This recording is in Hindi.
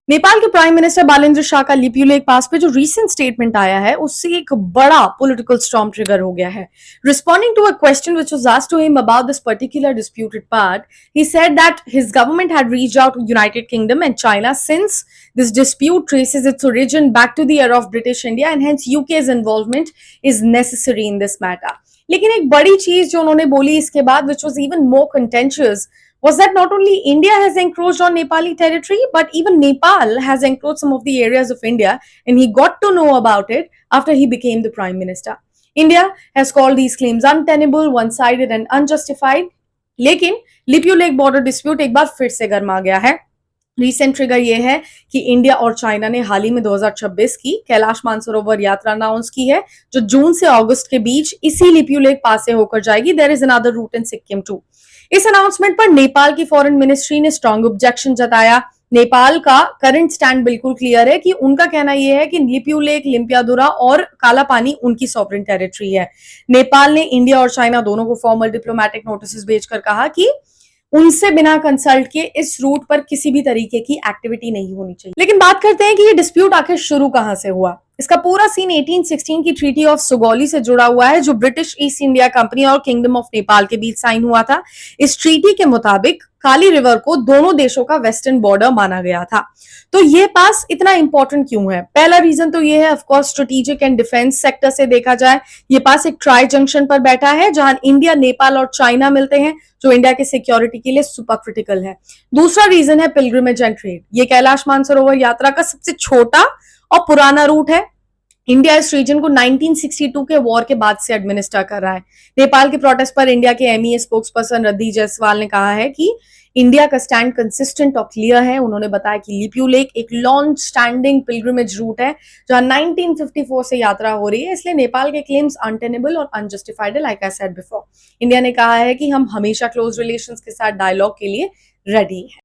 नेपाल के प्राइम मिनिस्टर बालेंद्र शाह का लिप्यू लेक पास पे जो रीसेंट स्टेटमेंट आया है उससे एक बड़ा पॉलिटिकल स्टॉर्म ट्रिगर हो गया है. Responding to a question which was asked to him about this particular disputed part, he said that his government had reached out to United Kingdom and China since this dispute traces its origin back to the era of British India and hence UK's involvement is necessary in this matter. लेकिन एक बड़ी चीज जो उन्होंने बोली इसके बाद which was even more contentious was that not only India has encroached on Nepali territory, but even Nepal has encroached some of the areas of India, and he got to know about it after he became the Prime Minister. India has called these claims untenable, one-sided and unjustified. लेकिन लिप्यू लेक बॉर्डर डिस्प्यूट एक बार फिर से गर्मा गया है. रीसेंट ट्रिगर ये है कि इंडिया और चाइना ने हाल ही में 2026 की कैलाश मानसरोवर यात्रा अनाउंस की है जो जून से अगस्त के बीच इसी लिप्यू लेक पास से होकर जाएगी. There is another route in Sikkim too. इस अनाउंसमेंट पर नेपाल की फॉरेन मिनिस्ट्री ने स्ट्रॉन्ग ऑब्जेक्शन जताया. नेपाल का करंट स्टैंड बिल्कुल क्लियर है कि उनका कहना यह है कि लिप्यू लेक, लिम्पियादुरा और काला पानी उनकी सॉवरेन टेरिटरी है. नेपाल ने इंडिया और चाइना दोनों को फॉर्मल डिप्लोमेटिक नोटिस भेजकर कहा कि उनसे बिना कंसल्ट के इस रूट पर किसी भी तरीके की एक्टिविटी नहीं होनी चाहिए. लेकिन बात करते हैं कि ये डिस्प्यूट आखिर शुरू कहां से हुआ. इसका पूरा सीन 1816 की ट्रीटी ऑफ सुगौली से जुड़ा हुआ है जो ब्रिटिश ईस्ट इंडिया कंपनी और किंगडम ऑफ नेपाल के बीच साइन हुआ था. इस ट्रीटी के मुताबिक काली रिवर को दोनों देशों का वेस्टर्न बॉर्डर माना गया था. तो ये पास इतना इंपॉर्टेंट क्यों है? पहला रीजन तो ये है of course strategic and defence sector से देखा जाए ये पास एक ट्राई जंक्शन पर बैठा है जहां इंडिया, नेपाल और चाइना मिलते हैं जो इंडिया के सिक्योरिटी के लिए सुपर क्रिटिकल है. दूसरा रीजन है पिलग्रिमेज एंड ट्रेड. ये कैलाश मानसरोवर यात्रा का सबसे छोटा और पुराना रूट है. इंडिया इस रीजन को 1962 के वॉर के बाद से एडमिनिस्टर कर रहा है. नेपाल के प्रोटेस्ट पर इंडिया के एमईए स्पोक्स पर्सन रद्दी जायसवाल ने कहा है कि इंडिया का स्टैंड कंसिस्टेंट और क्लियर है. उन्होंने बताया कि लिप्यू लेक एक लॉन्ग स्टैंडिंग पिलग्रिमेज रूट है जहां 1954 से यात्रा हो रही है, इसलिए नेपाल के क्लेम्स अनटेनेबल और अनजस्टिफाइड है. Like I said before, India ने कहा है कि हम हमेशा क्लोज रिलेशंस के साथ डायलॉग के लिए रेडी हैं.